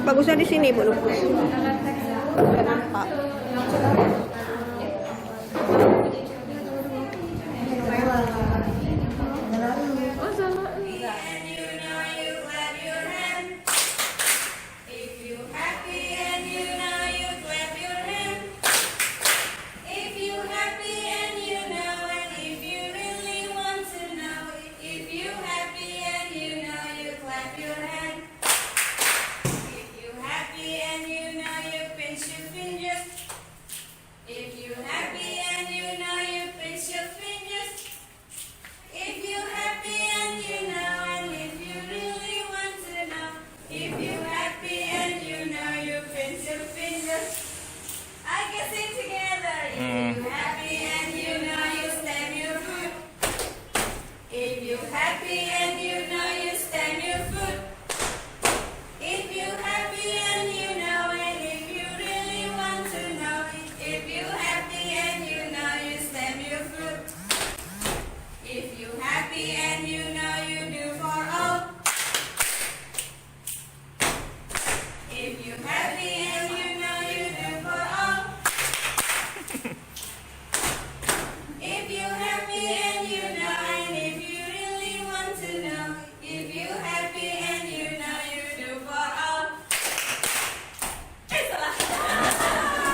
Bagusnya di sini, Bu Lupus.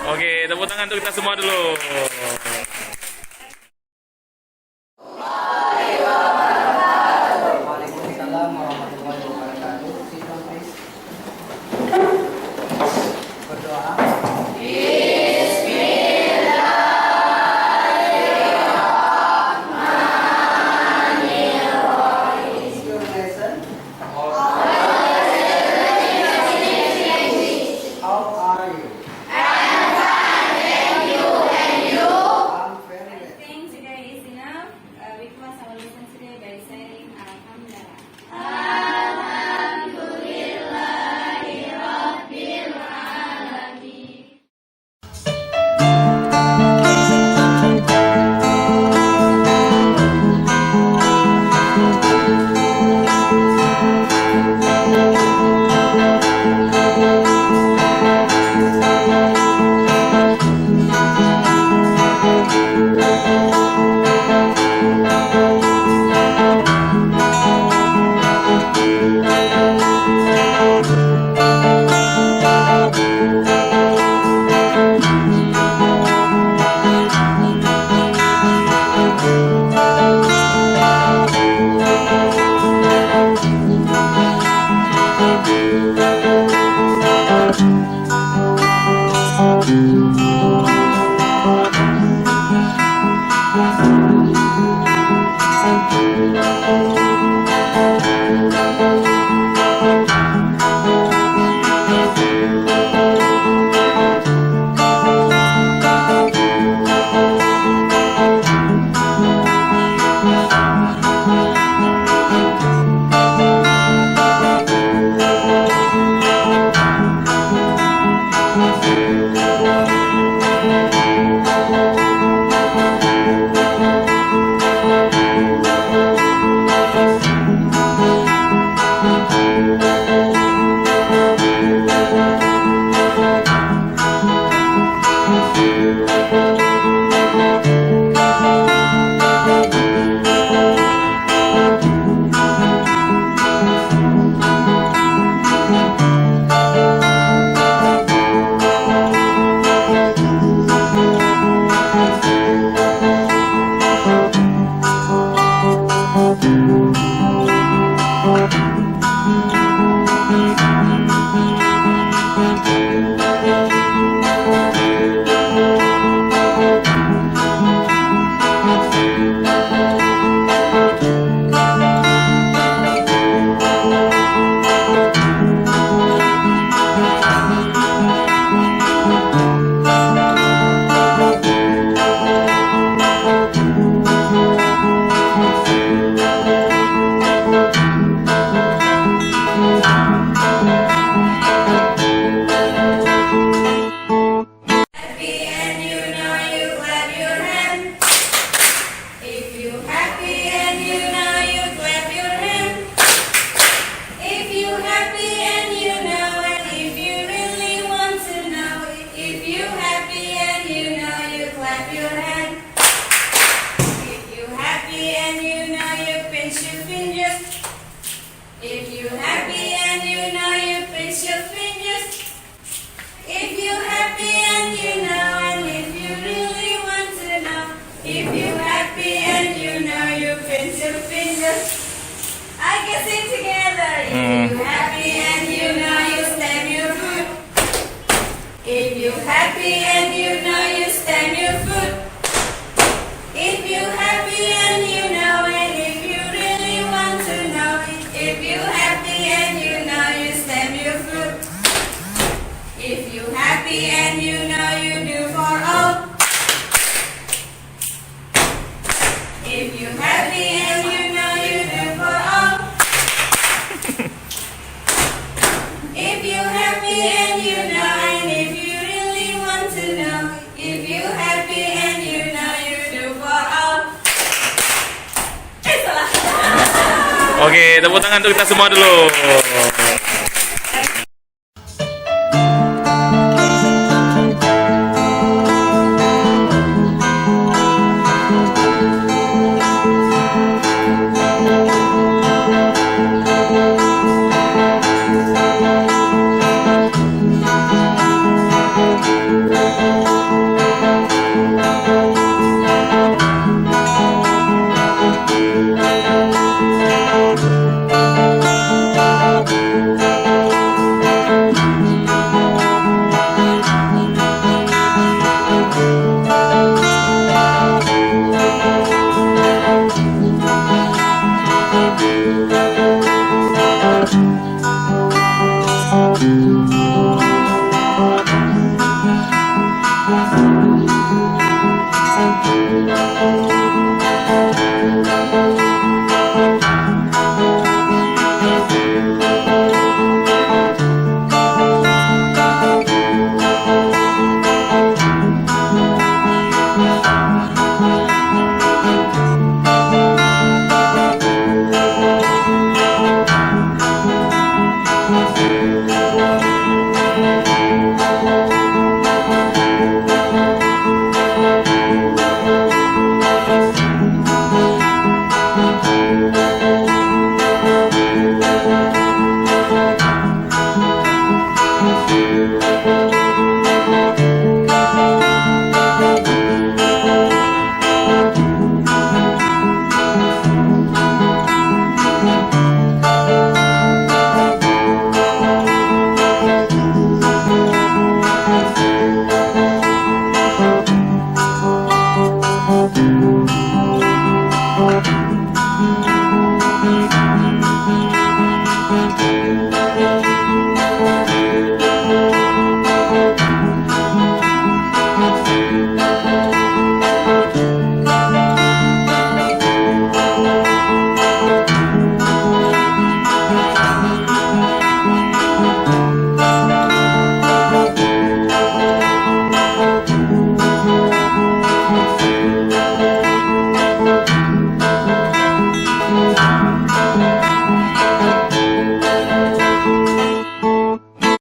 Oke, tepuk tangan untuk kita semua dulu. Waalaikumsalam warahmatullahi wabarakatuh. Siswa please. Berdoa. Mm. you happy and you know you stamp your foot. If you happy and you know you stamp your foot. If you happy and you know and if you really want to know it. If you happy and you know you stamp your foot. If you happy and you know you do for all. If you happy and you know you do for all. If you happy and you know and if you really want to know. If you happy and you know you do for all. Salah. Oke, tepuk tangan untuk kita semua dulu.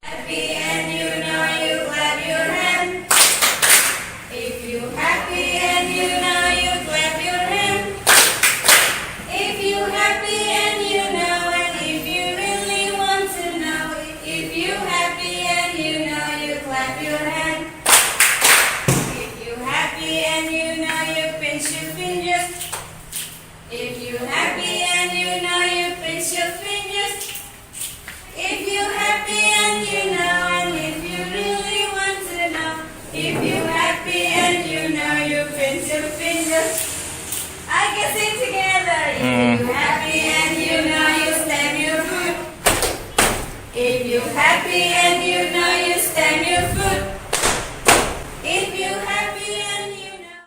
Happy and you know you clap your hand. If you happy and you know you clap your hand. If you happy and you know and if you really want to know it. If you happy and you know you clap your hand. If you happy and you know you pinch your fingers. If you happy and you know you pinch your fingers. If you happy and you know and if you really want to know. If you happy and you know you pinch your fingers. I can sing together. If you happy and you know you stamp your foot. If you happy and you know you stamp your foot.